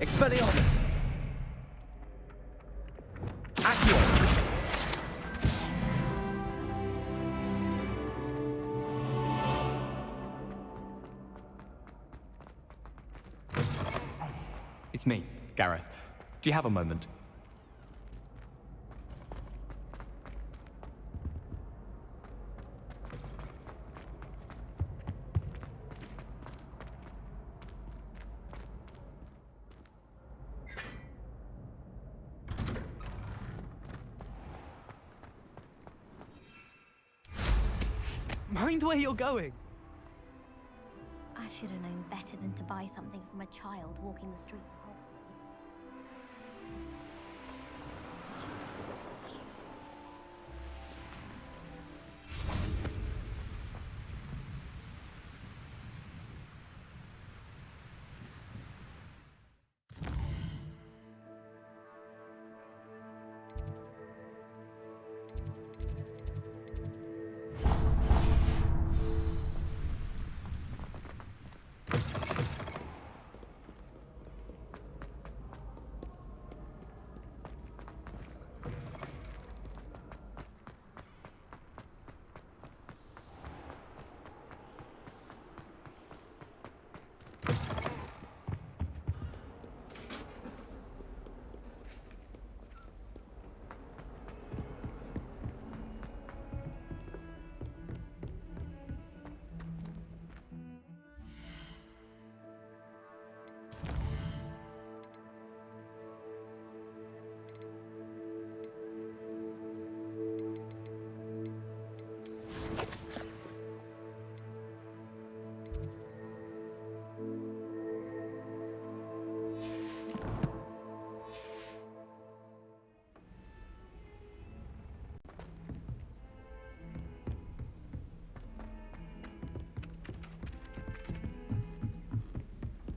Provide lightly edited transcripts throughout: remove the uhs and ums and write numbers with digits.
Expelliarmus! Accio! It's me, Gareth. Do you have a moment? Mind where you're going! I should have known better than to buy something from a child walking the streets of Hogwarts.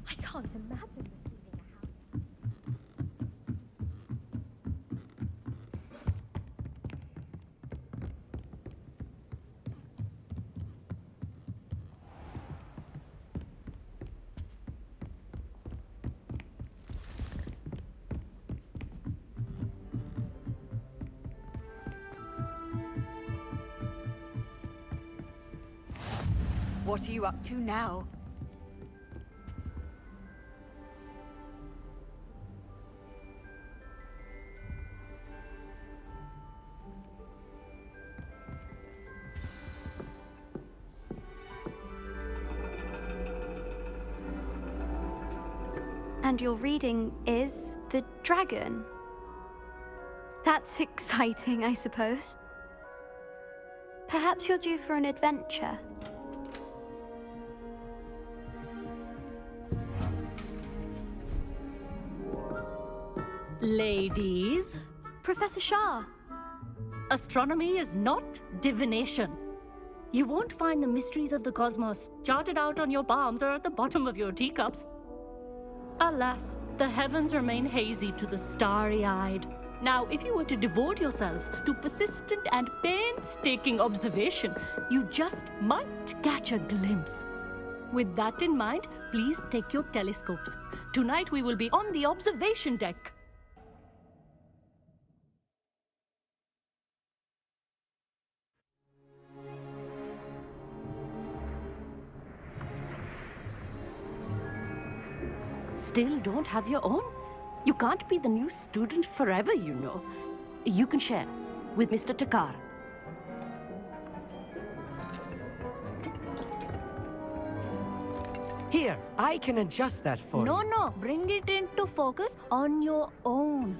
I can't imagine receiving a house. What are you up to now? And your reading is the dragon. That's exciting, I suppose. Perhaps you're due for an adventure. Ladies, Professor Shah. astronomy is not divination. You won't find the mysteries of the cosmos charted out on your palms or at the bottom of your teacups. Alas, the heavens remain hazy to the starry-eyed. Now, if you were to devote yourselves to persistent and painstaking observation, you just might catch a glimpse. With that in mind, please take your telescopes. Tonight we will be on the observation deck. Still don't have your own? You can't be the new student forever, you know. You can share with Mr. Takar. Here, I can adjust that for you. No, bring it into focus on your own.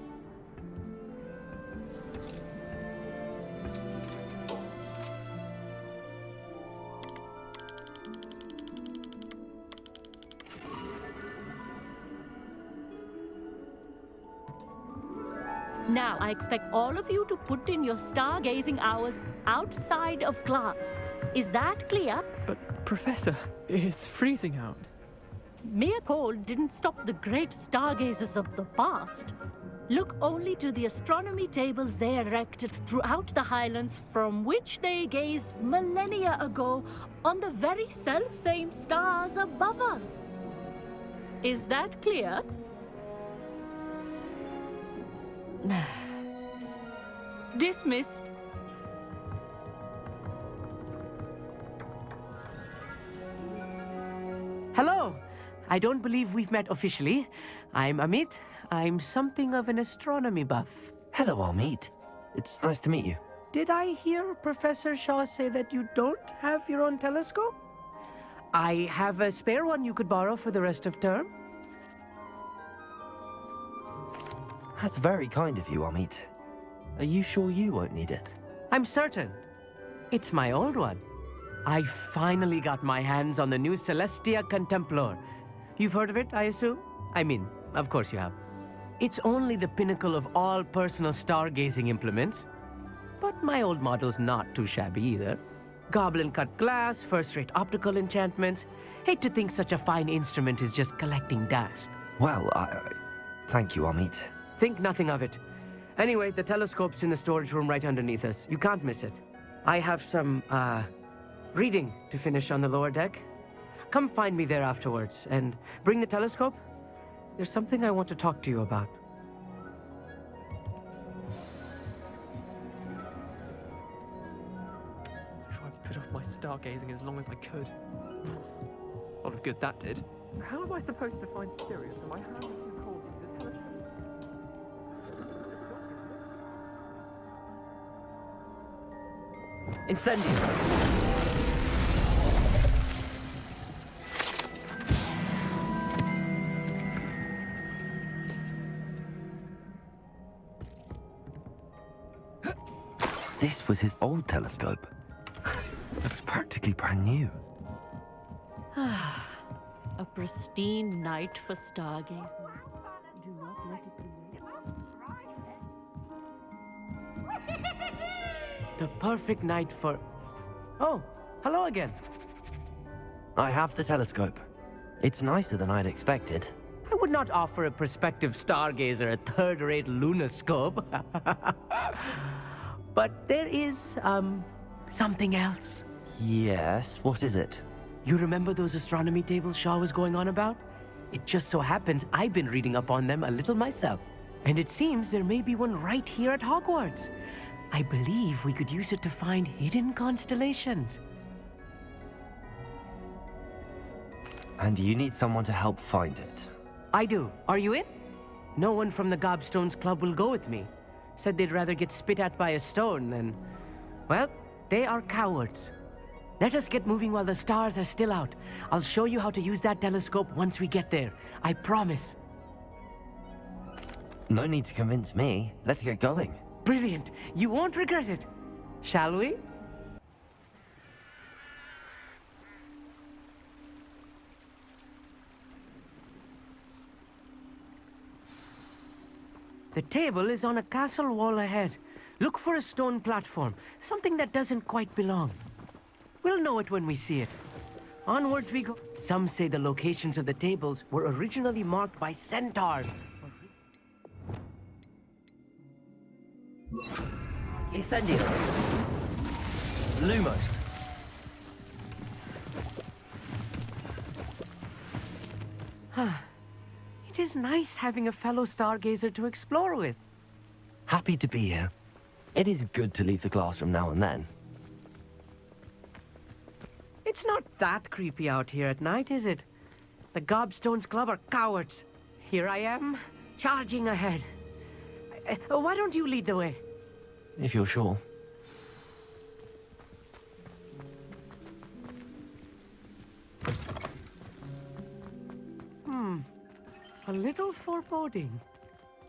Now, I expect all of you to put in your stargazing hours outside of class. Is that clear? But, Professor, it's freezing out. Mere cold didn't stop the great stargazers of the past. Look only to the astronomy tables they erected throughout the Highlands, from which they gazed millennia ago on the very self-same stars above us. Is that clear? Dismissed. Hello. I don't believe we've met officially. I'm Amit. I'm something of an astronomy buff. Hello, Hogsmeade. It's nice to meet you. Did I hear Professor Shaw say that you don't have your own telescope? I have a spare one you could borrow for the rest of term. That's very kind of you, Hogsmeade. Are you sure you won't need it? I'm certain. It's my old one. I finally got my hands on the new Celestia Contemplar. You've heard of it, I assume? I mean, of course you have. It's only the pinnacle of all personal stargazing implements. But my old model's not too shabby either. Goblin-cut glass, first-rate optical enchantments. Hate to think such a fine instrument is just collecting dust. Well, thank you, Hogsmeade. Think nothing of it. Anyway, the telescope's in the storage room right underneath us. You can't miss it. I have some, reading to finish on the lower deck. Come find me there afterwards, and bring the telescope. There's something I want to talk to you about. Tried to put off my stargazing as long as I could. A lot of good that did. How am I supposed to find Sirius when my hand is too cold to use a telescope? Incendio! This was his old telescope. Looks practically brand new. A pristine night for stargazing. Do not let it be late. The perfect night for... Oh, hello again. I have the telescope. It's nicer than I'd expected. I would not offer a prospective stargazer a third-rate lunoscope. But there is, something else. Yes, what is it? You remember those astronomy tables Shaw was going on about? It just so happens I've been reading up on them a little myself. And it seems there may be one right here at Hogwarts. I believe we could use it to find hidden constellations. And you need someone to help find it. I do. Are you in? No one from the Gobstones Club will go with me. Said they'd rather get spit at by a stone than... Well, they are cowards. Let us get moving while the stars are still out. I'll show you how to use that telescope once we get there. I promise. No need to convince me. Let's get going. Brilliant. You won't regret it. Shall we? The table is on a castle wall ahead. Look for a stone platform, something that doesn't quite belong. We'll know it when we see it. Onwards we go. Some say the locations of the tables were originally marked by centaurs. Incendio. Lumos. It is nice having a fellow stargazer to explore with. Happy to be here. It is good to leave the classroom now and then. It's not that creepy out here at night, is it? The Gobstones Club are cowards. Here I am, charging ahead. Why don't you lead the way? If you're sure. A little foreboding.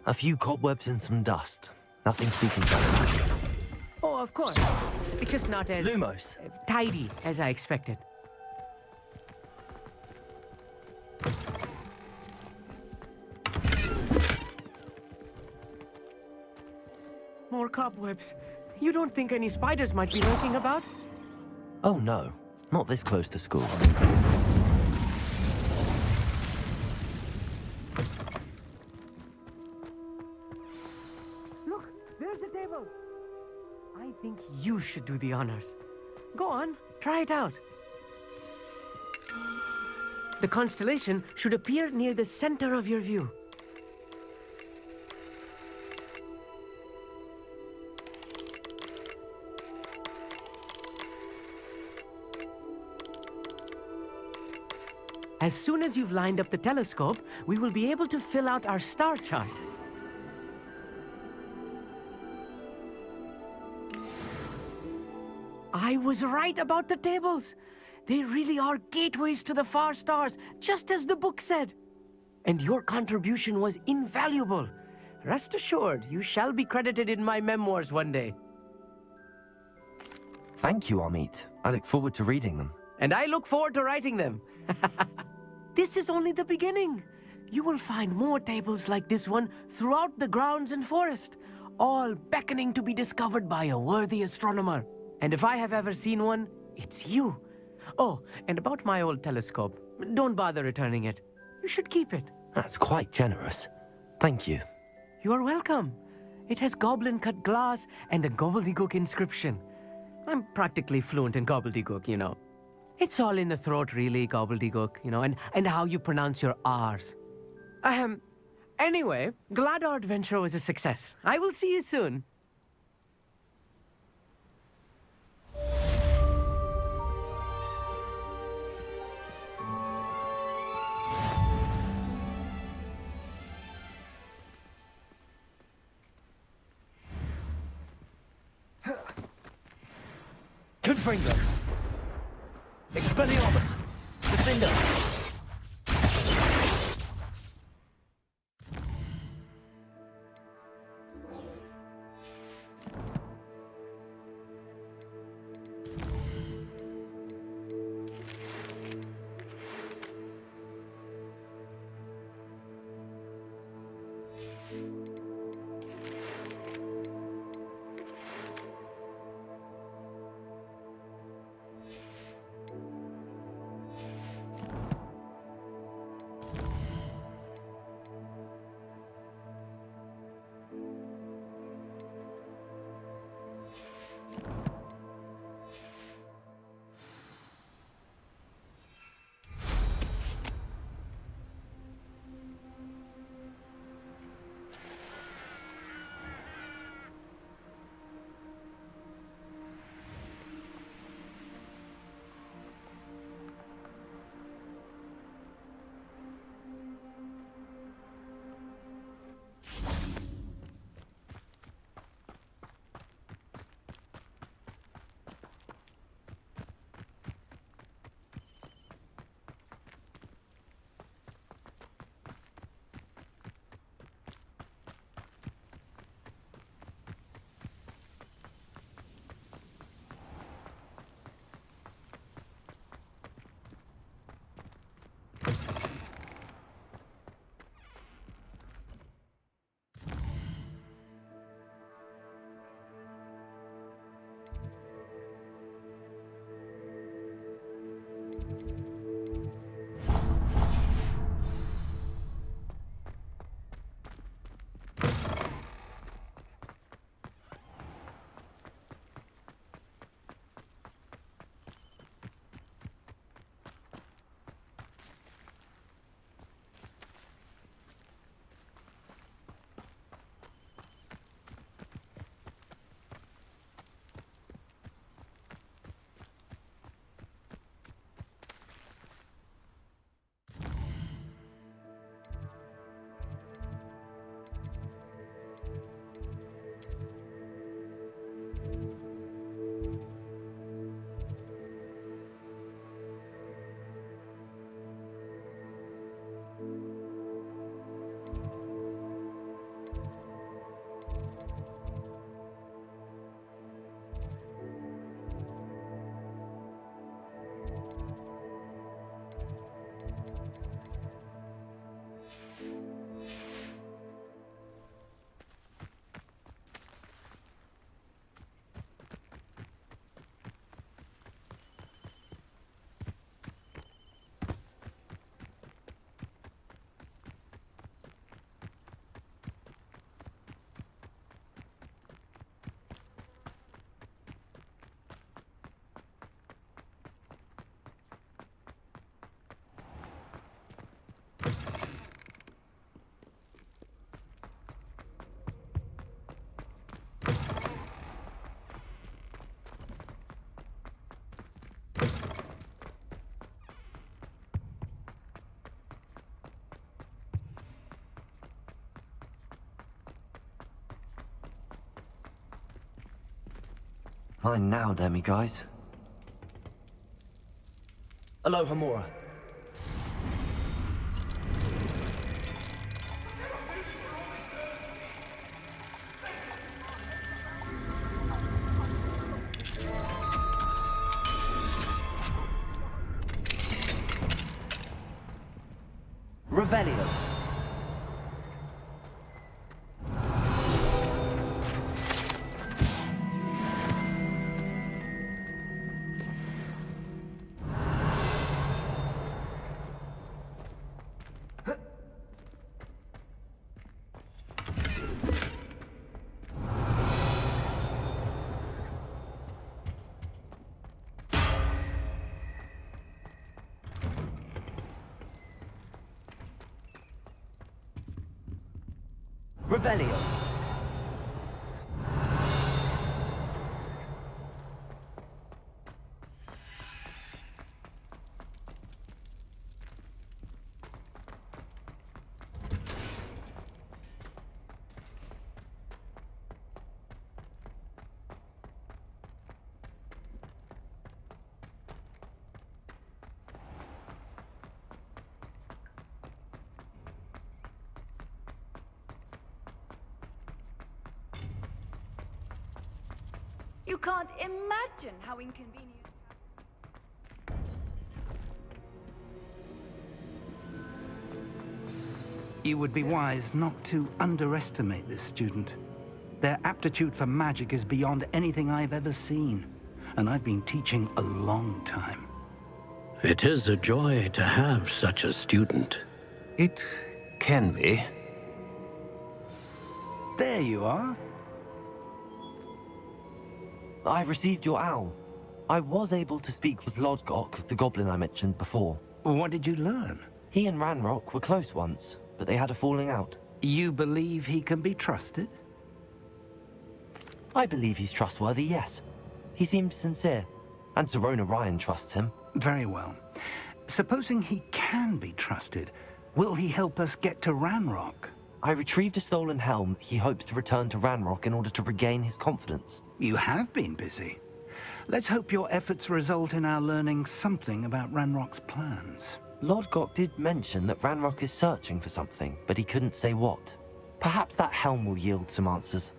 A few cobwebs and some dust. Nothing to be concerned about. Oh, of course. It's just not as... Lumos. Tidy as I expected. More cobwebs. You don't think any spiders might be lurking about? Oh no, not this close to school. Look, there's the table. I think you should do the honors. Go on, try it out. The constellation should appear near the center of your view. As soon as you've lined up the telescope, we will be able to fill out our star chart. I was right about the tables. They really are gateways to the far stars, just as the book said. And your contribution was invaluable. Rest assured, you shall be credited in my memoirs one day. Thank you, Amit. I look forward to reading them. And I look forward to writing them. This is only the beginning. You will find more tables like this one throughout the grounds and forest, all beckoning to be discovered by a worthy astronomer. And if I have ever seen one, it's you. Oh, and about my old telescope, don't bother returning it. You should keep it. That's quite generous. Thank you. You are welcome. It has goblin-cut glass and a gobbledygook inscription. I'm practically fluent in gobbledygook, you know. It's all in the throat, really, gobbledygook, you know, and how you pronounce your R's. Anyway, glad our adventure was a success. I will see you soon. Confringo. Expelliarmus. Defender. Fine now, Demi guys. Aloha Mora. Revelio. Revelio. You can't imagine how inconvenient. You would be wise not to underestimate this student. Their aptitude for magic is beyond anything I've ever seen, and I've been teaching a long time. It is a joy to have such a student. It can be. There you are. I received your owl. I was able to speak with Lodgok, the goblin I mentioned before. What did you learn? He and Ranrock were close once, but they had a falling out. You believe he can be trusted? I believe he's trustworthy, yes. He seemed sincere, and Serona Ryan trusts him. Very well. Supposing he can be trusted, will he help us get to Ranrock? I retrieved a stolen helm he hopes to return to Ranrock in order to regain his confidence. You have been busy. Let's hope your efforts result in our learning something about Ranrock's plans. Lodgok did mention that Ranrock is searching for something, but he couldn't say what. Perhaps that helm will yield some answers.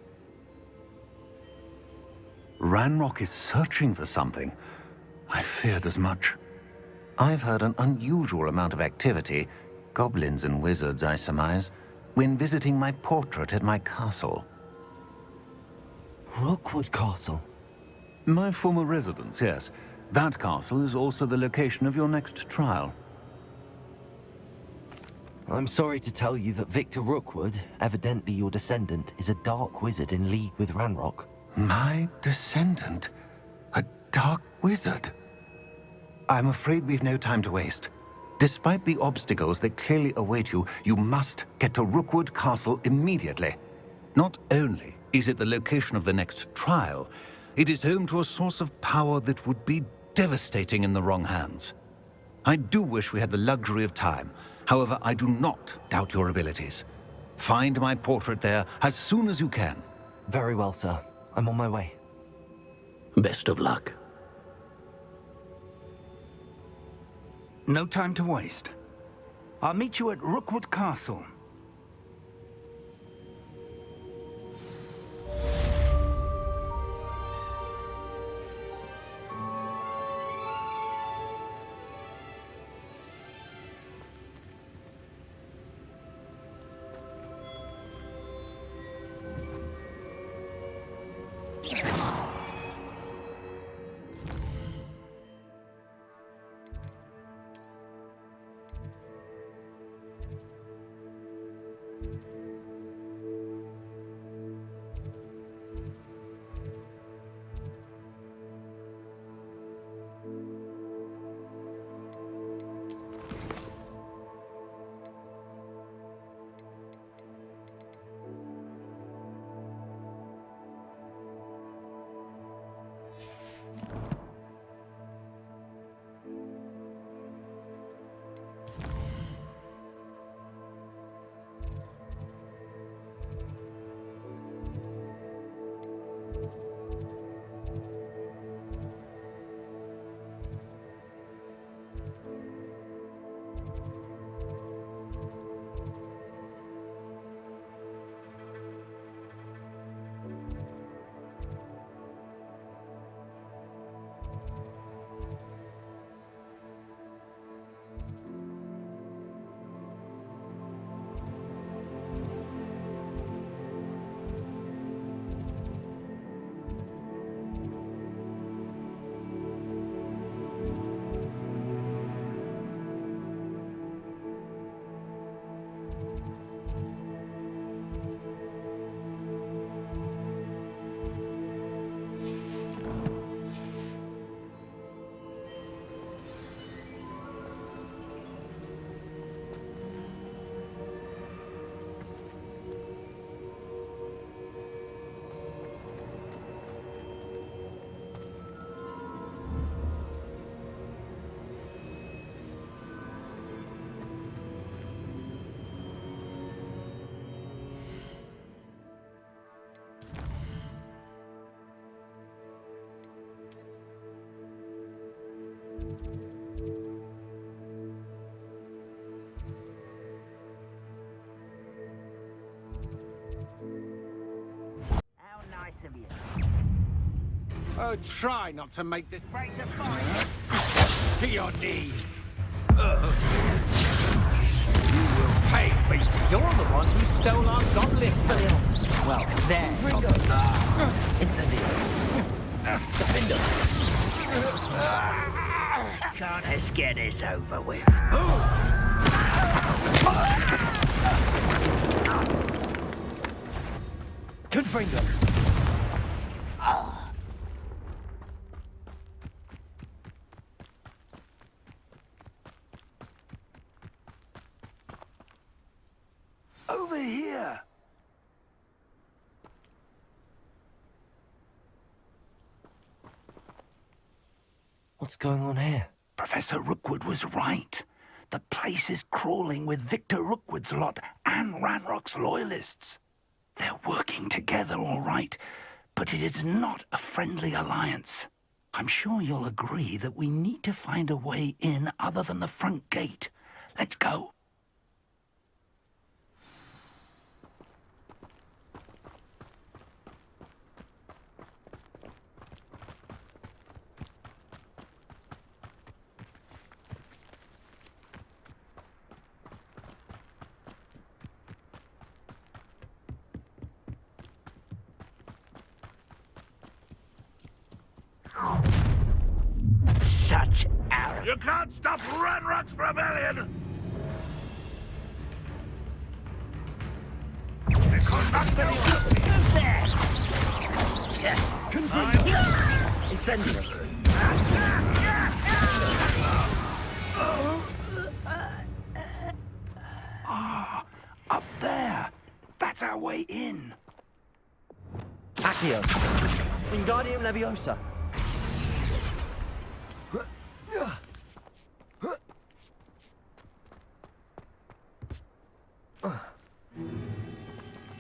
Ranrock is searching for something. I feared as much. I've heard an unusual amount of activity, goblins and wizards, I surmise, when visiting my portrait at my castle. Rookwood Castle? My former residence, yes. That castle is also the location of your next trial. I'm sorry to tell you that Victor Rookwood, evidently your descendant, is a dark wizard in league with Ranrock. My descendant? A dark wizard? I'm afraid we've no time to waste. Despite the obstacles that clearly await you, you must get to Rookwood Castle immediately. Not only is it the location of the next trial, it is home to a source of power that would be devastating in the wrong hands. I do wish we had the luxury of time. However, I do not doubt your abilities. Find my portrait there as soon as you can. Very well, sir. I'm on my way. Best of luck. No time to waste. I'll meet you at Rookwood Castle. How nice of you. Oh, try not to make this to your knees. You will pay for You're the one who stole our goblet expelliarmus. Well, there. Incendio. Defender. Can't us get this over with? Confringo. Over here! What's going on here? Professor Rookwood was right. The place is crawling with Victor Rookwood's lot and Ranrock's loyalists. They're working together, all right, but it is not a friendly alliance. I'm sure you'll agree that we need to find a way in other than the front gate. Let's go. Such arrogance. You can't stop Ranrock's rebellion! Up there. That's our way in. Accio. Wingardium Leviosa.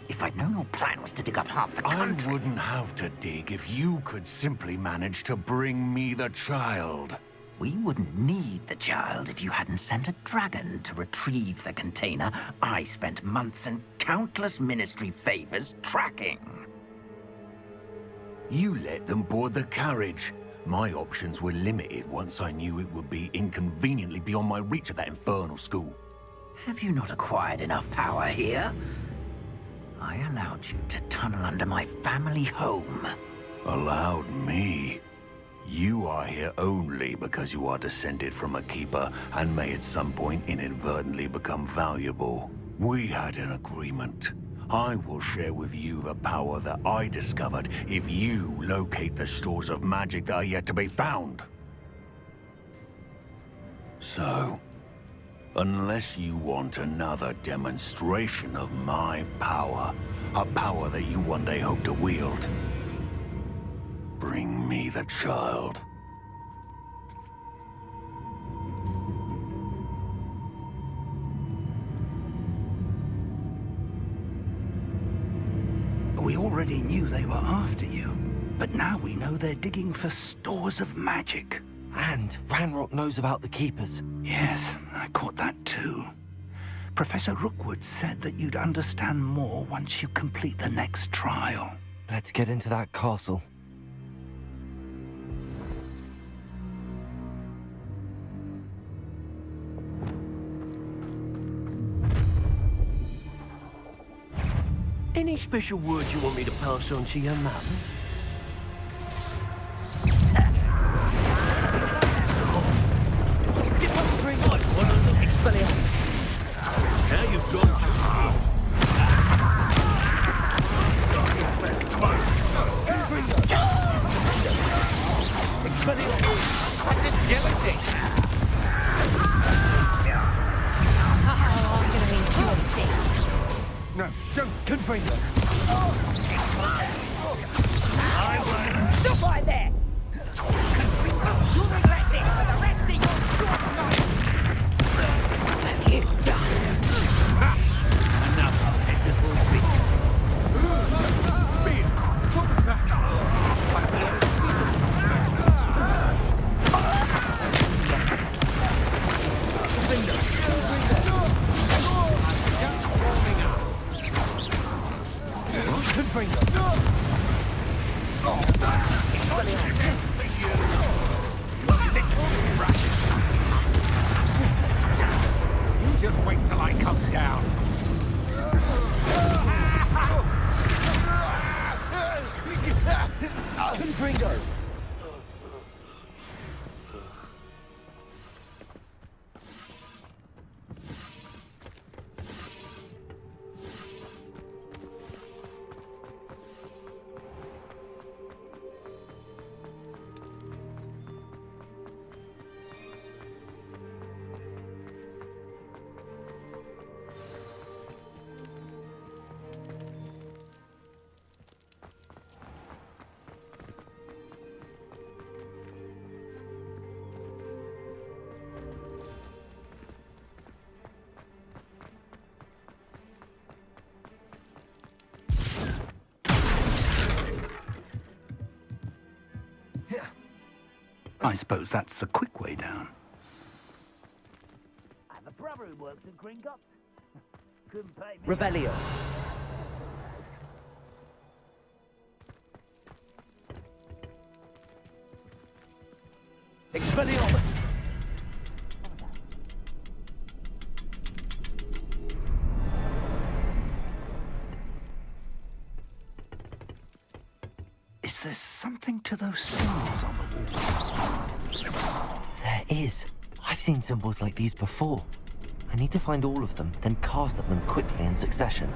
If I'd known your plan was to dig up half the country... I wouldn't have to dig if you could simply manage to bring me the child. We wouldn't need the child if you hadn't sent a dragon to retrieve the container I spent months and countless ministry favors tracking. You let them board the carriage. My options were limited once I knew it would be inconveniently beyond my reach at that infernal school. Have you not acquired enough power here? I allowed you to tunnel under my family home. Allowed me? You are here only because you are descended from a keeper and may at some point inadvertently become valuable. We had an agreement. I will share with you the power that I discovered if you locate the stores of magic that are yet to be found. So, unless you want another demonstration of my power, a power that you one day hope to wield, bring me the child. We already knew they were after you, but now we know they're digging for stores of magic. And Ranrock knows about the Keepers. Yes, I caught that too. Professor Rookwood said that you'd understand more once you complete the next trial. Let's get into that castle. Any special words you want me to pass on to your mum? Get up for one of the Expelliarmus. Now you've got Expelliarmus. Such a jealousy. I'm gonna mean two of this. No, don't. Confringo. Stop right there! You'll regret this for the rest of your short life! What have you done? Another pitiful beat. Mia, what was that? I never seen this substation. You just wait till I come down. Confringo! I suppose that's the quick way down. I have a brother who works in Gringotts. Couldn't pay me. Revelio. Expelliarmus. Is there something to those symbols on the wall? There is. I've seen symbols like these before. I need to find all of them, then cast at them quickly in succession.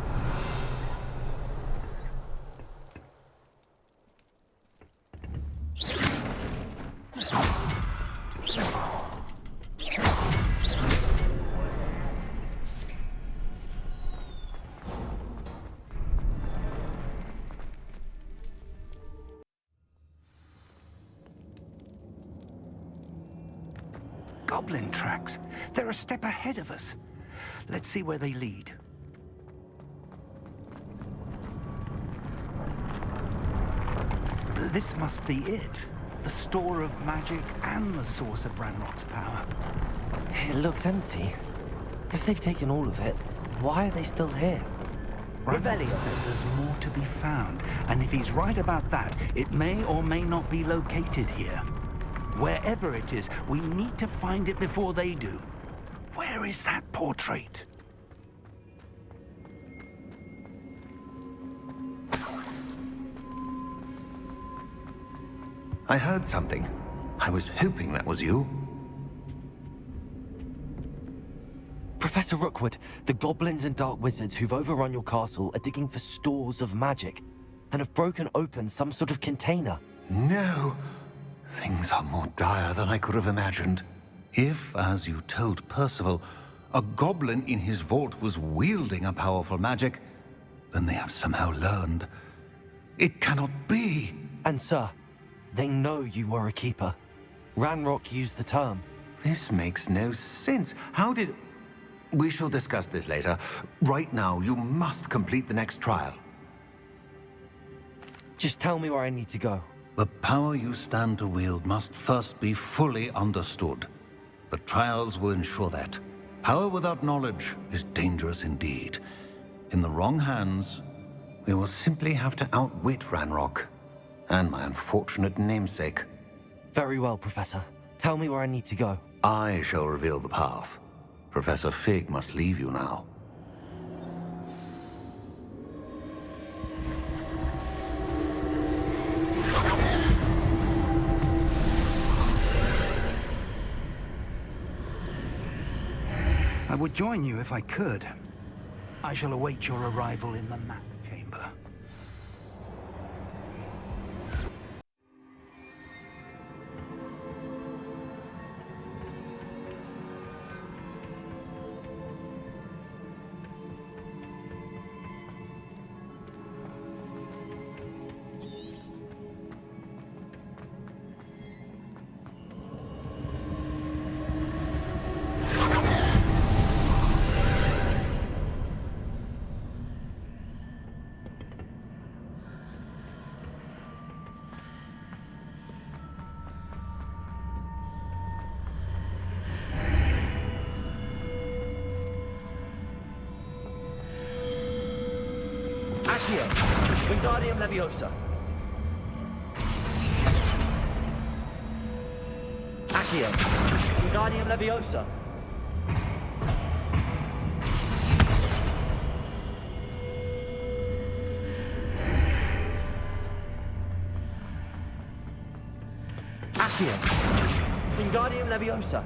Goblin tracks. They're a step ahead of us. Let's see where they lead. This must be it. The store of magic and the source of Ranrock's power. It looks empty. If they've taken all of it, why are they still here? Ranrock said there's more to be found, and if he's right about that, it may or may not be located here. Wherever it is, we need to find it before they do. Where is that portrait? I heard something. I was hoping that was you. Professor Rookwood, the goblins and dark wizards who've overrun your castle are digging for stores of magic and have broken open some sort of container. No! Things are more dire than I could have imagined. If, as you told Percival, a goblin in his vault was wielding a powerful magic, then they have somehow learned. It cannot be! And sir, they know you were a keeper. Ranrock used the term. This makes no sense. How did... We shall discuss this later. Right now, you must complete the next trial. Just tell me where I need to go. The power you stand to wield must first be fully understood. The trials will ensure that. Power without knowledge is dangerous indeed. In the wrong hands, we will simply have to outwit Ranrock and my unfortunate namesake. Very well, Professor. Tell me where I need to go. I shall reveal the path. Professor Fig must leave you now. I would join you if I could. I shall await your arrival in the map chamber. Wingardium Leviosa. Accio. Wingardium Leviosa. Accio. Wingardium Leviosa.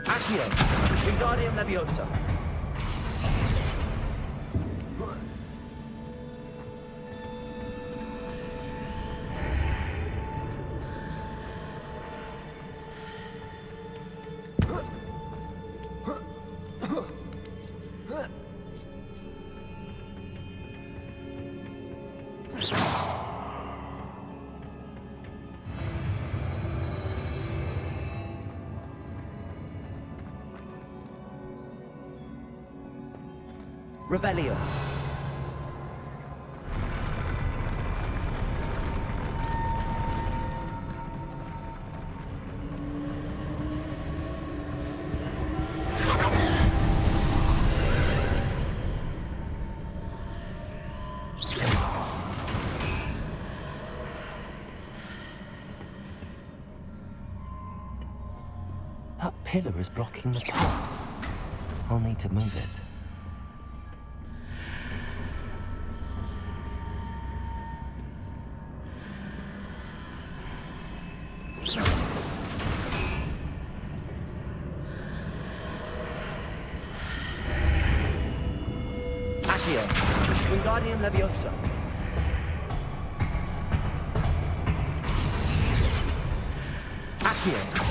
Accio. Wingardium Leviosa. Revelio. That pillar is blocking the path. I'll need to move it. Wingardium Leviosa. Accio.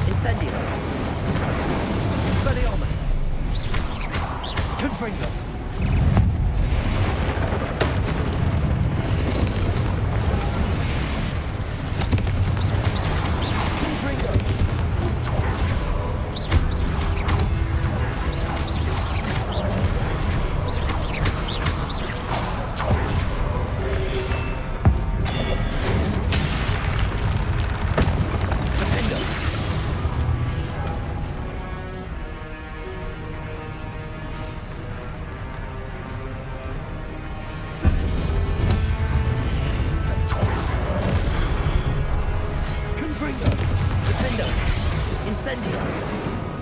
Incendio. Expelliarmus. Confringo.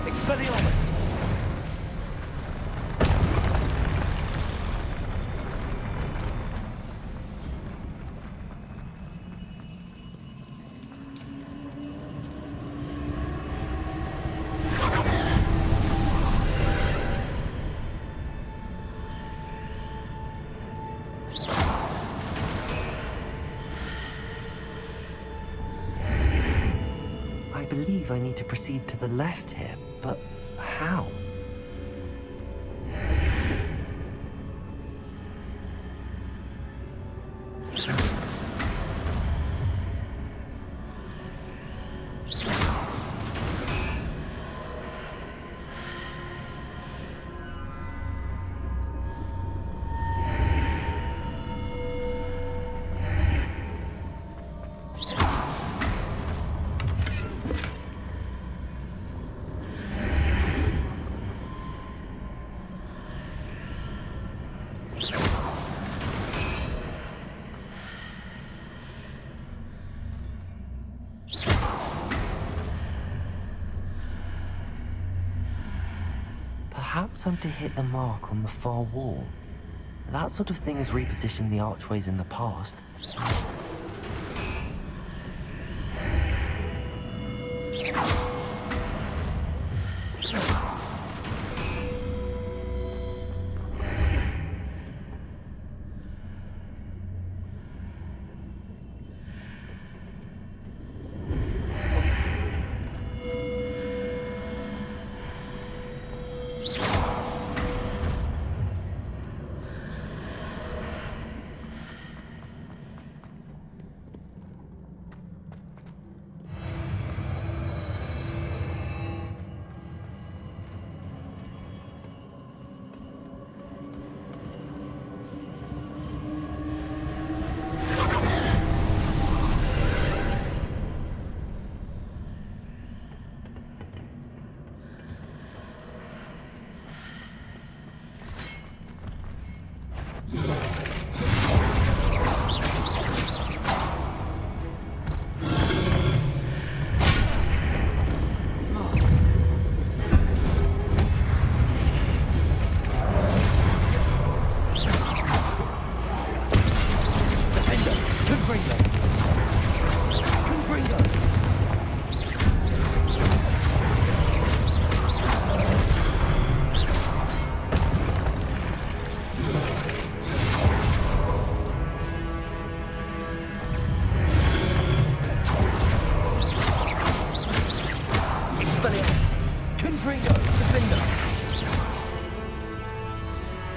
Expelliarmus! I believe I need to proceed to the left here, but how? Perhaps I'm to hit the mark on the far wall. That sort of thing has repositioned the archways in the past.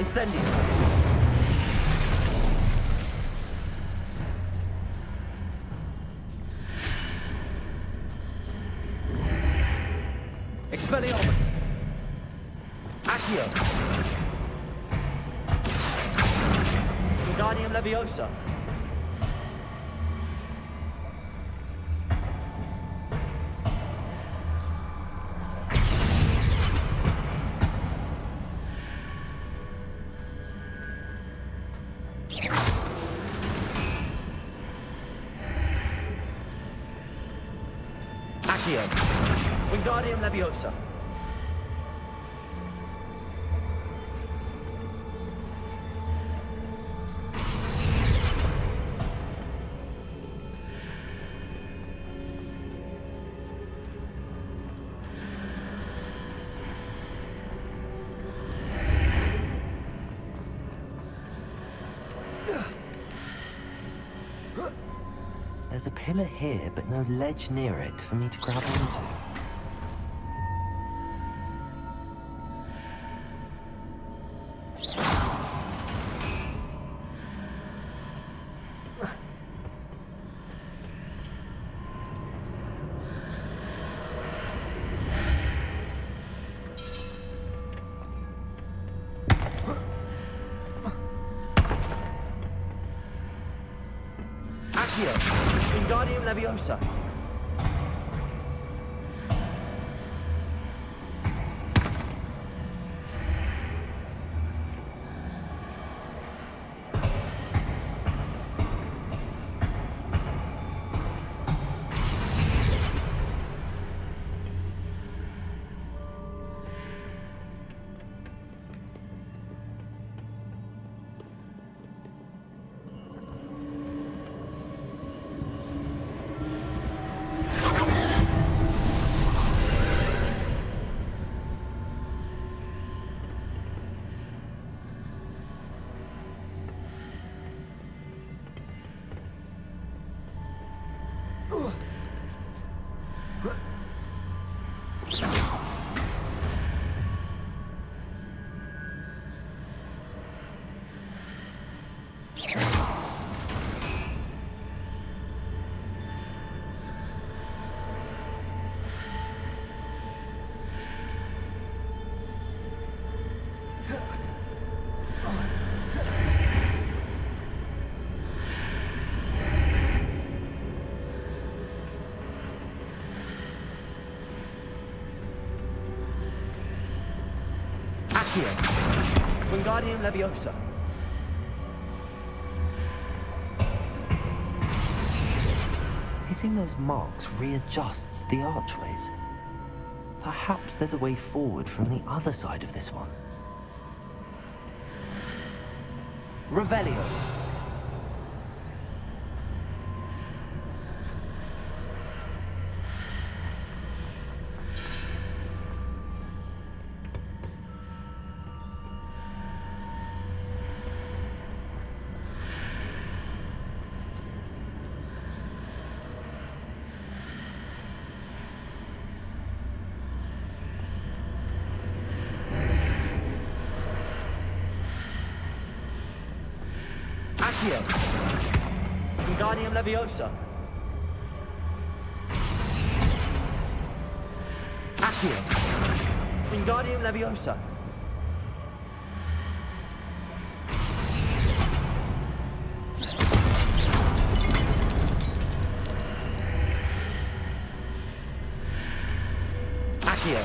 Incendio. Expelliarmus. Accio. Wingardium Leviosa. Accio. Wingardium Leviosa. There's a pillar here, but no ledge near it for me to grab onto. Accio. Wingardium Leviosa. Accio. Wingardium Leviosa. Hitting those marks readjusts the archways. Perhaps there's a way forward from the other side of this one. Revelio. Accio. Wingardium Leviosa. Accio. Wingardium Leviosa. Accio.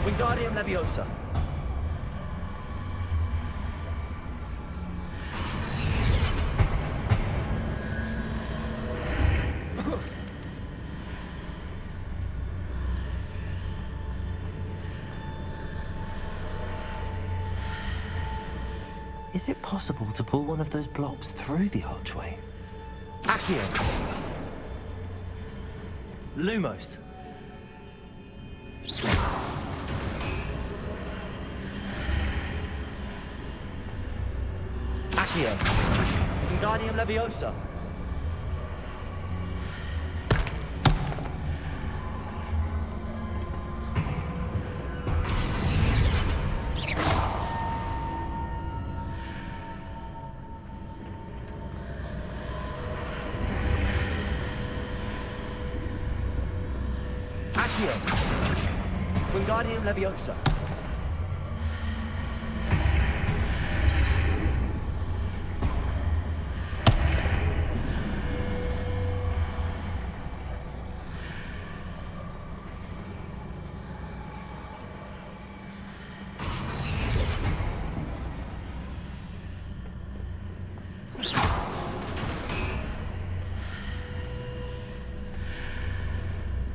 Wingardium Leviosa. Is it possible to pull one of those blocks through the archway? Accio. Lumos. Accio. Wingardium Leviosa. Accio. Wingardium Leviosa.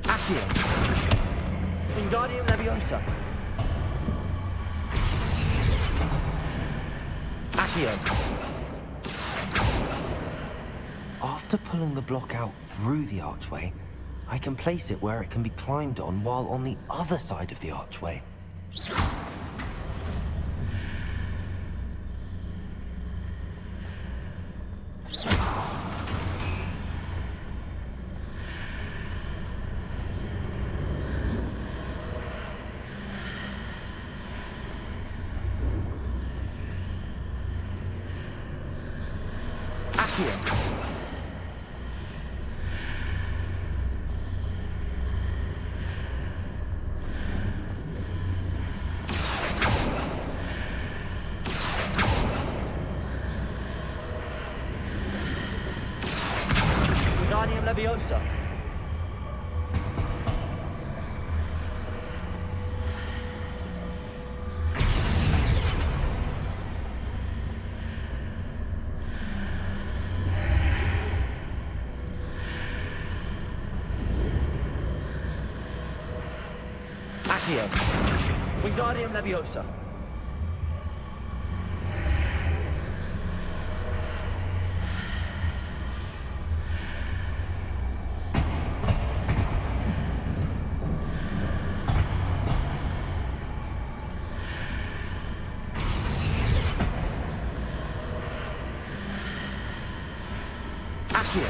Accio. Wingardium Leviosa. Accio. After pulling the block out through the archway, I can place it where it can be climbed on while on the other side of the archway. Accio. Wingardium Leviosa. Accio. Wingardium Leviosa. Accio.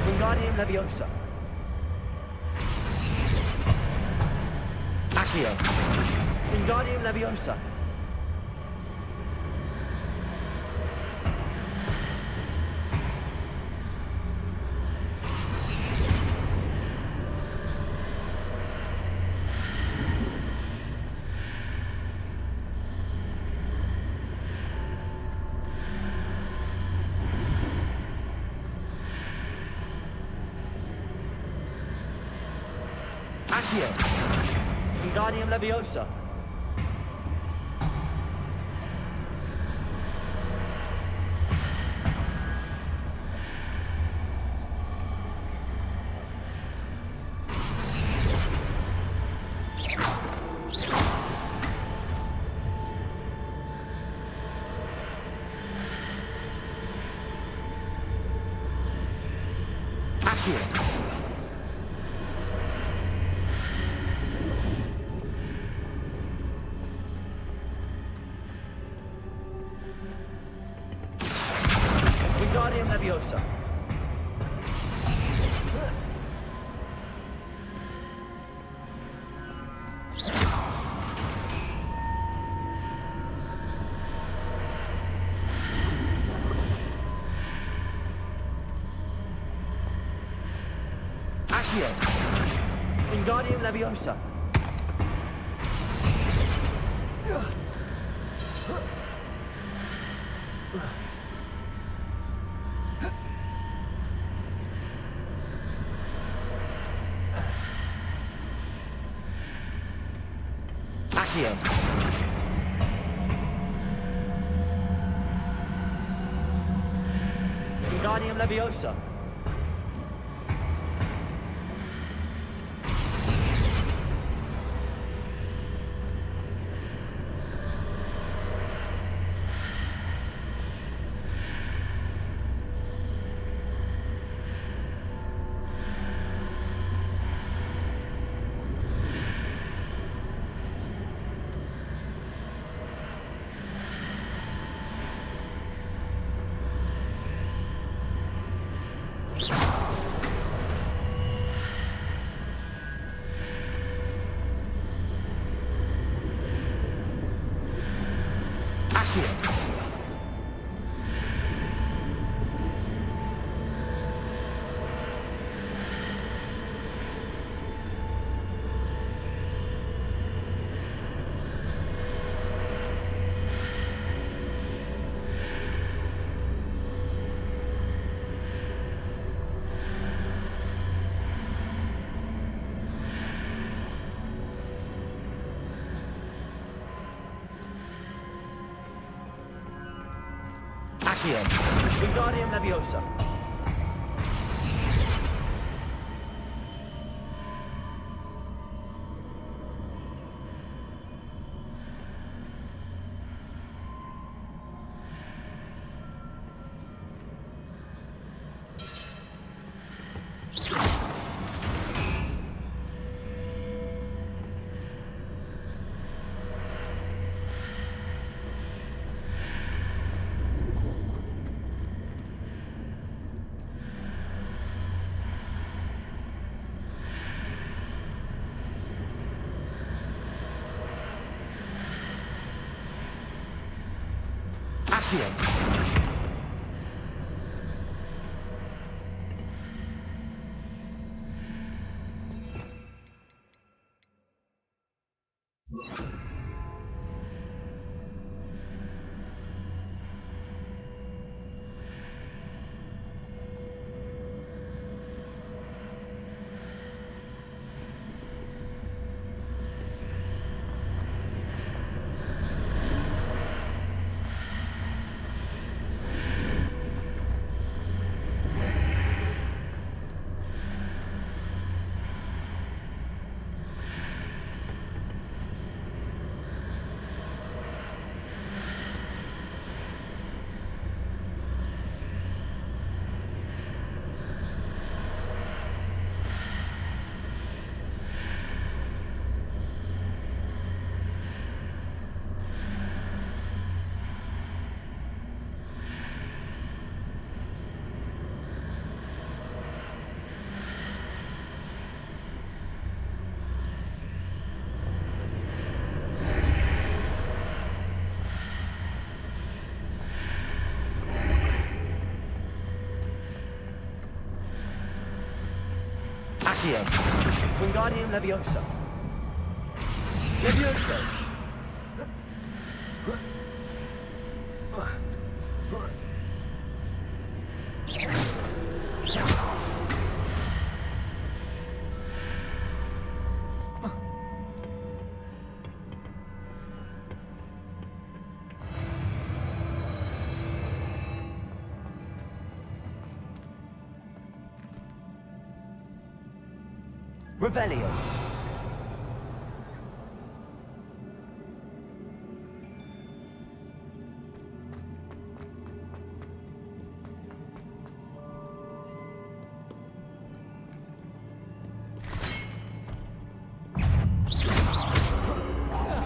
Wingardium Leviosa. Accio. Wingardium Leviosa. Accio. Wingardium Leviosa. Accio. Wingardium Leviosa. Accio. Wingardium Leviosa. Accio. Wingardium Leviosa. Accio. Wingardium Leviosa. Accio. Wingardium Leviosa. Leviosa. Revelio.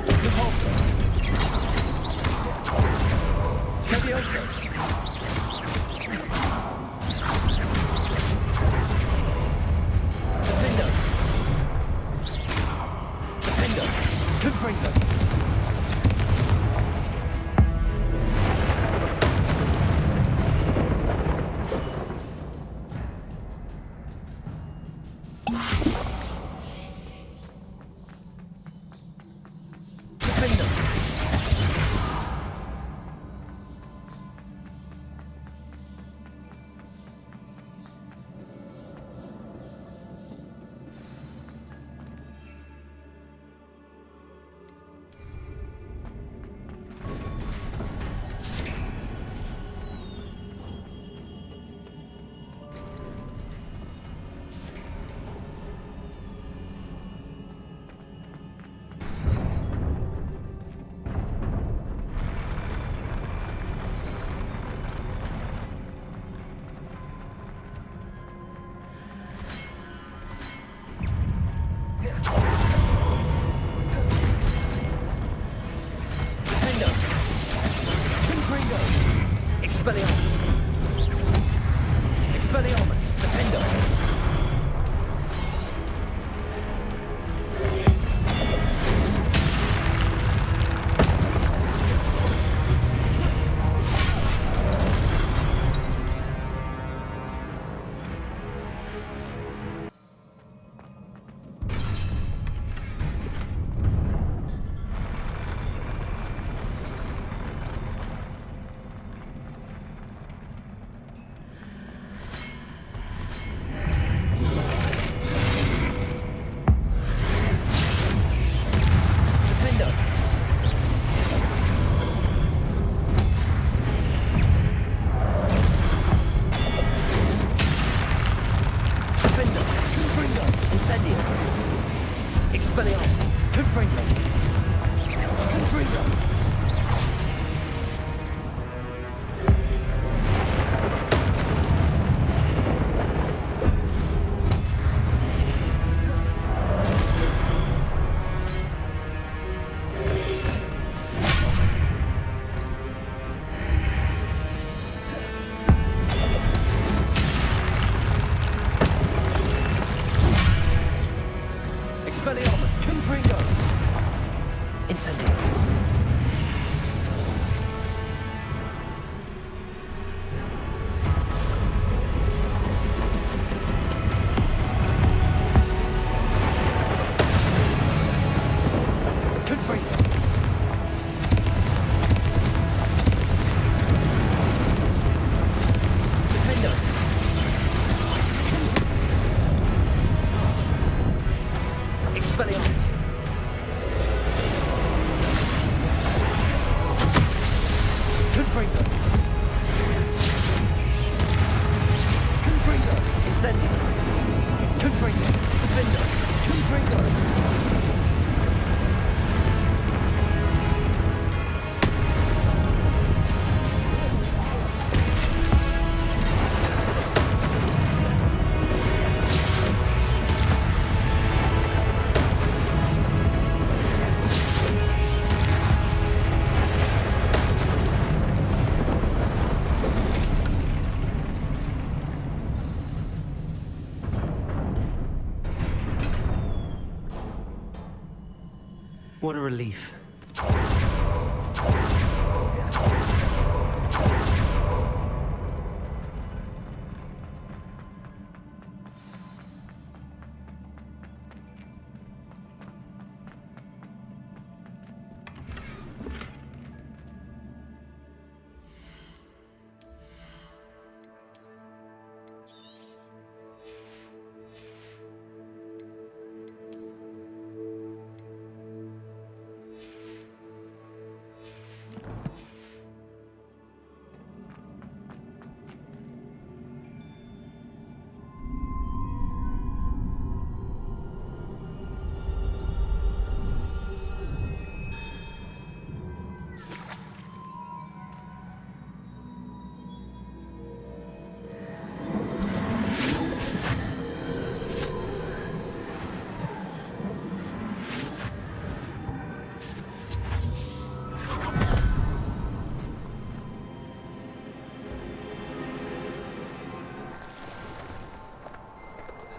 Repulsor. Leviosa. Expelliarmus. Expelliarmus. Defender. What a relief.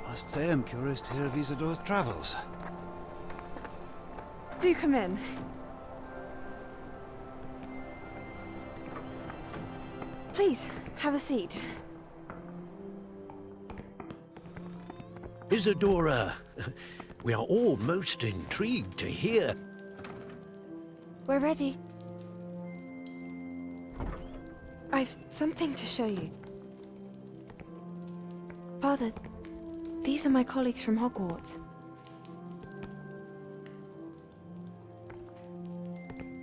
I must say I'm curious to hear of Isidore's travels. Do come in. Please, have a seat. Isidora, we are all most intrigued to hear. We're ready. I've something to show you. Father, these are my colleagues from Hogwarts.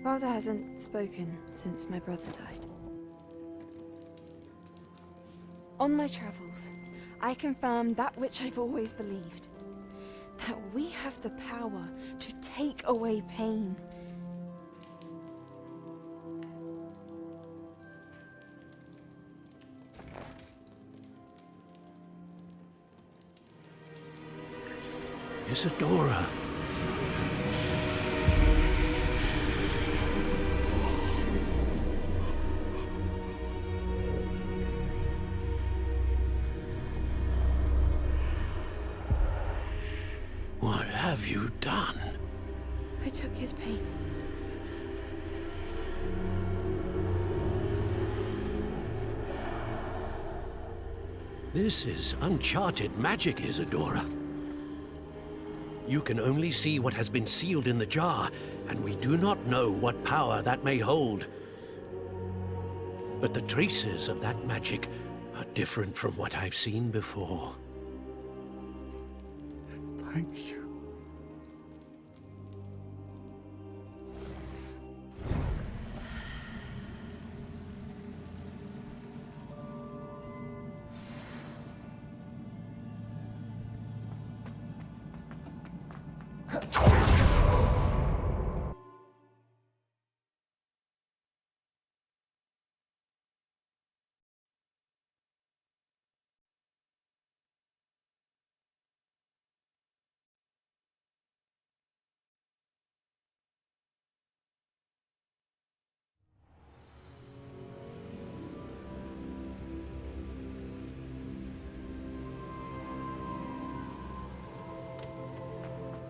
Father hasn't spoken since my brother died. On my travels, I confirmed that which I've always believed. That we have the power to take away pain. Isidora. What have you done? I took his pain. This is uncharted magic, Isidora. You can only see what has been sealed in the jar, and we do not know what power that may hold. But the traces of that magic are different from what I've seen before. Thank you.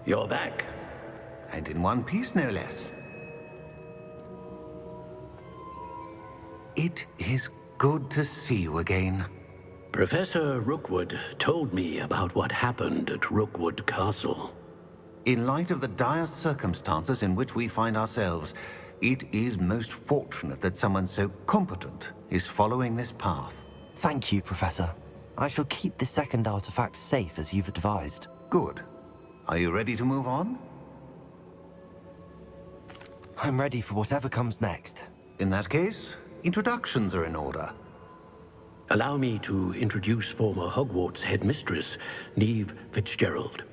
You're back. And in one piece, no less. It is good to see you again. Professor Rookwood told me about what happened at Rookwood Castle. In light of the dire circumstances in which we find ourselves, it is most fortunate that someone so competent is following this path. Thank you, Professor. I shall keep the second artifact safe as you've advised. Good. Are you ready to move on? I'm ready for whatever comes next. In that case, introductions are in order. Allow me to introduce former Hogwarts headmistress, Neve Fitzgerald.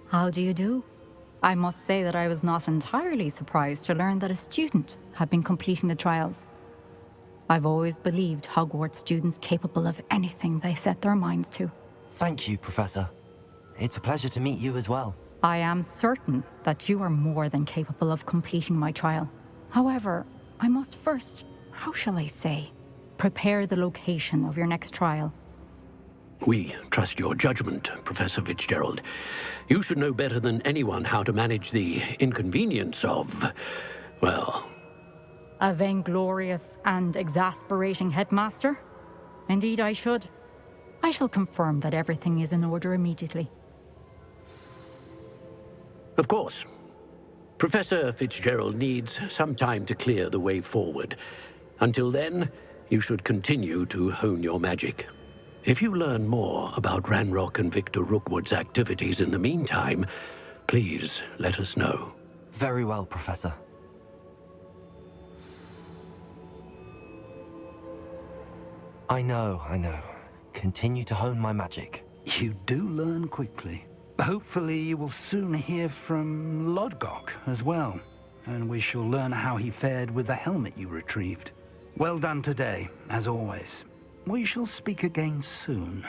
How do you do? I must say that I was not entirely surprised to learn that a student had been completing the trials. I've always believed Hogwarts students capable of anything they set their minds to. Thank you, Professor. It's a pleasure to meet you as well. I am certain that you are more than capable of completing my trial. However, I must first, how shall I say, prepare the location of your next trial. We trust your judgment, Professor Fitzgerald. You should know better than anyone how to manage the inconvenience of, well... A vainglorious and exasperating headmaster? Indeed I should. I shall confirm that everything is in order immediately. Of course. Professor Fitzgerald needs some time to clear the way forward. Until then, you should continue to hone your magic. If you learn more about Ranrock and Victor Rookwood's activities in the meantime, please let us know. Very well, Professor. I know. Continue to hone my magic. You do learn quickly. Hopefully you will soon hear from Lodgok as well, and we shall learn how he fared with the helmet you retrieved. Well done today, as always. We shall speak again soon.